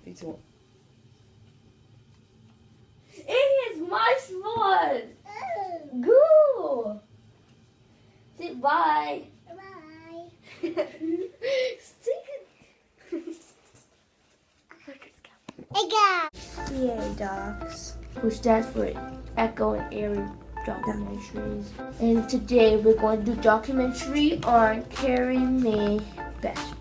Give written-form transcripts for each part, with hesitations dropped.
3, 2, 1. It is my spot. Go. Say bye. Bye. EA Docs, which stands for Echo and Aron Documentaries. And today we're going to do a documentary on Carrie Mae Best,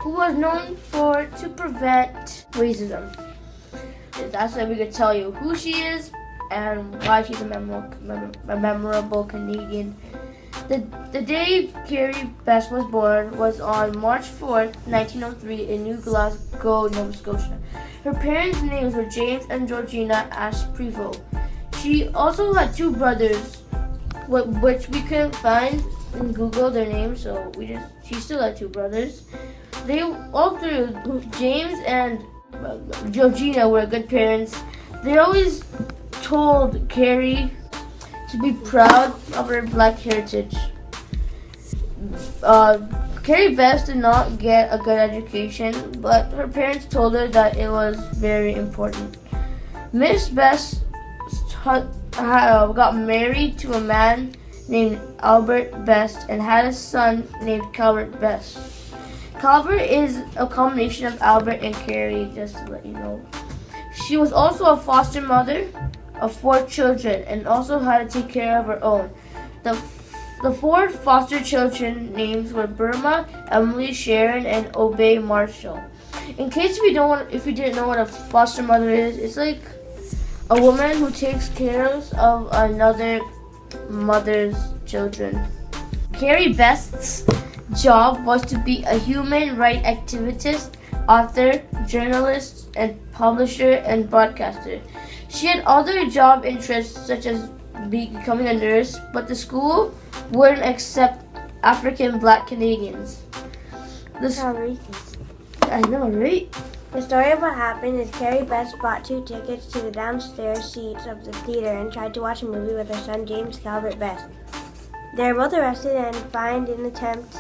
who was known to prevent racism. That's why we could tell you who she is and why she's a memorable Canadian. The day Carrie Best was born was on March 4th, 1903 in New Glasgow, Nova Scotia. Her parents' names were James and Georgina Asprevo. She also had two brothers, which we couldn't find in Google their names, so she still had two brothers. They all three, James and Georgina, were good parents. They always told Carrie to be proud of her black heritage. Carrie Best did not get a good education, but her parents told her that it was very important. Miss Best got married to a man named Albert Best and had a son named Calvert Best. Calvert is a combination of Albert and Carrie, just to let you know. She was also a foster mother of 4 children and also had to take care of her own. The 4 foster children names were Burma, Emily, Sharon, and Obey Marshall. In case if you didn't know what a foster mother is, it's like a woman who takes care of another mother's children. Carrie Best's job was to be a human rights activist, author, journalist, and publisher and broadcaster. She had other job interests such as becoming a nurse, but the school wouldn't accept African Black Canadians. How racist. I know, right? The story of what happened is Carrie Best bought 2 tickets to the downstairs seats of the theater and tried to watch a movie with her son James Calvert Best. They were both arrested and fined in an attempt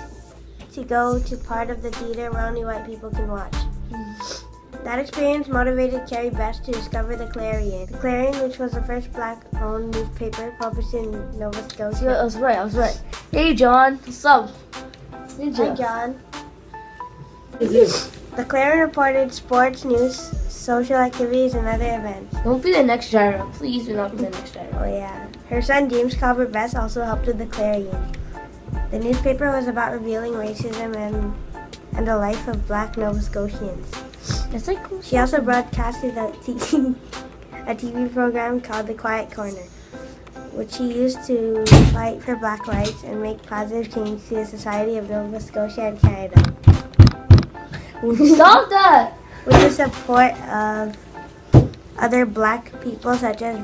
to go to part of the theater where only white people can watch. That experience motivated Carrie Best to discover the Clarion. The Clarion, which was the first black-owned newspaper published in Nova Scotia. I was right. Hey, John. What's up? Hi, John. The Clarion reported sports, news, social activities, and other events. Don't be the next gyro. Please do not be the next gyro. Oh, yeah. Her son, James Calvert Best, also helped with the Clarion. The newspaper was about revealing racism and the life of black Nova Scotians. That's like cool. She also broadcasted a TV program called The Quiet Corner, which she used to fight for black rights and make positive change to the society of Nova Scotia and Canada. Stop that! With the support of other black people such as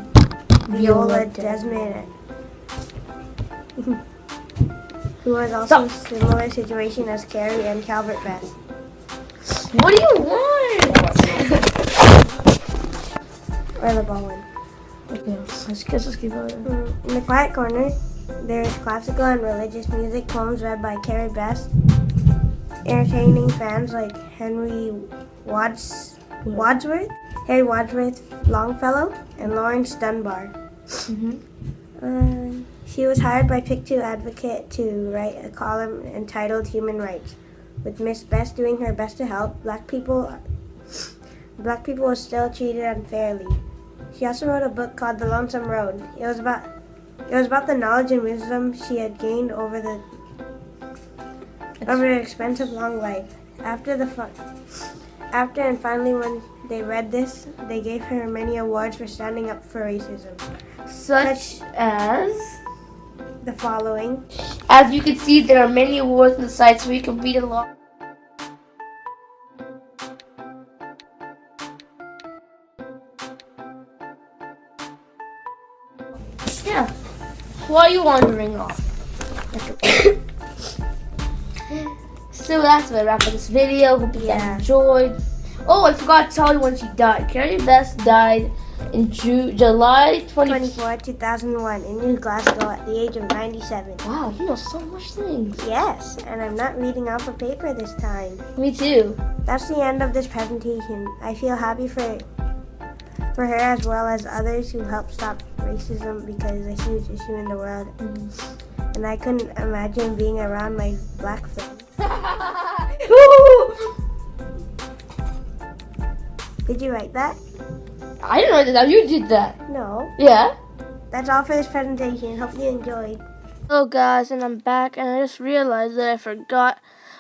Viola Desmond, who was also in a similar situation as Carrie and Calvert Best. What do you want? Or the ball one. Okay, let's keep going. In the Quiet Corner, there is classical and religious music, poems read by Carrie Best, entertaining fans like Harry Wadsworth Longfellow, and Lawrence Dunbar. She was hired by Pictou Advocate to write a column entitled Human Rights. With Miss Best doing her best to help, black people were still treated unfairly. She also wrote a book called The Lonesome Road. It was about the knowledge and wisdom she had gained over an expensive long life. After and finally when they read this, they gave her many awards for standing up for racism. Such as the following. As you can see, there are many awards on the site, so you can read along. Yeah. Why are you wandering off? So that's why I wrap up this video. Hope you guys enjoyed. Oh, I forgot to tell you when she died. Carrie Best died in July 24, 2001 in New Glasgow at the age of 97. Wow, you know so much things. Yes, and I'm not reading off a paper this time. Me too. That's the end of this presentation. I feel happy for her as well as others who helped stop racism because it's a huge issue in the world. And I couldn't imagine being around my black friends. Did you write that? I didn't write that. You did that. No. Yeah. That's all for this presentation. Hope you enjoyed. Hello guys, and I'm back, and I just realized that I forgot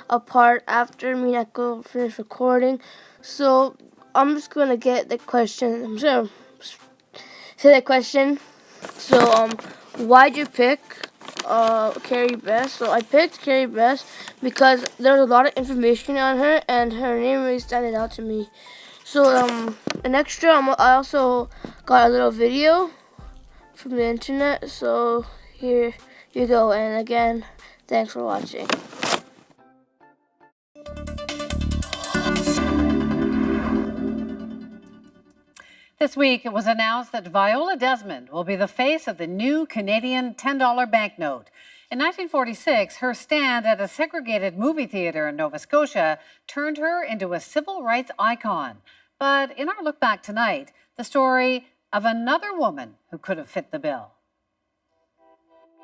a part after me not go finish recording. So I'm just gonna get the question. I'm just gonna say the question. So why'd you pick Carrie Best? So I picked Carrie Best because there's a lot of information on her, and her name really standed out to me. So an extra, I also got a little video from the internet. So here you go, and again, thanks for watching. This week, it was announced that Viola Desmond will be the face of the new Canadian $10 banknote. In 1946, her stand at a segregated movie theater in Nova Scotia turned her into a civil rights icon. But in our look back tonight, the story of another woman who could have fit the bill.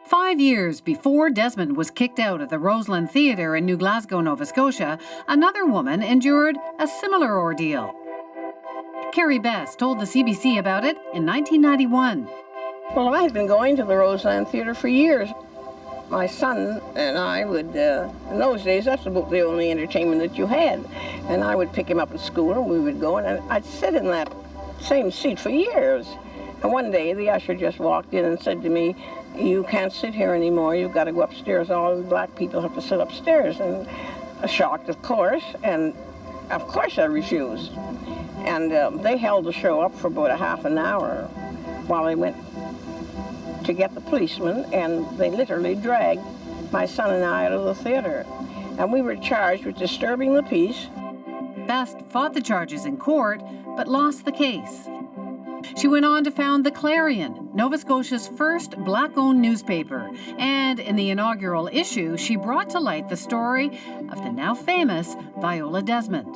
5 years before Desmond was kicked out of the Roseland Theatre in New Glasgow, Nova Scotia, another woman endured a similar ordeal. Carrie Best told the CBC about it in 1991. Well, I had been going to the Roseland Theatre for years. My son and I would, in those days, that's about the only entertainment that you had. And I would pick him up at school and we would go, and I'd sit in that same seat for years. And one day the usher just walked in and said to me, "You can't sit here anymore, you've got to go upstairs. All the black people have to sit upstairs." And shocked, of course, and of course I refused. And they held the show up for about a half an hour while they went to get the policeman, and they literally dragged my son and I out of the theater. And we were charged with disturbing the peace. Best fought the charges in court, but lost the case. She went on to found the Clarion, Nova Scotia's first black-owned newspaper. And in the inaugural issue, she brought to light the story of the now famous Viola Desmond.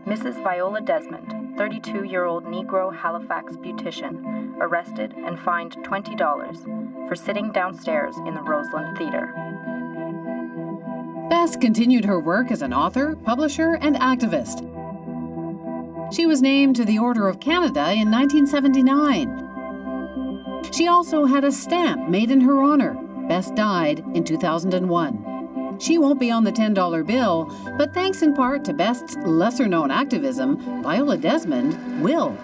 Mrs. Viola Desmond, 32-year-old Negro Halifax beautician, arrested and fined $20 for sitting downstairs in the Roseland Theatre. Best continued her work as an author, publisher, and activist. She was named to the Order of Canada in 1979. She also had a stamp made in her honor. Best died in 2001. She won't be on the $10 bill, but thanks in part to Best's lesser-known activism, Viola Desmond will.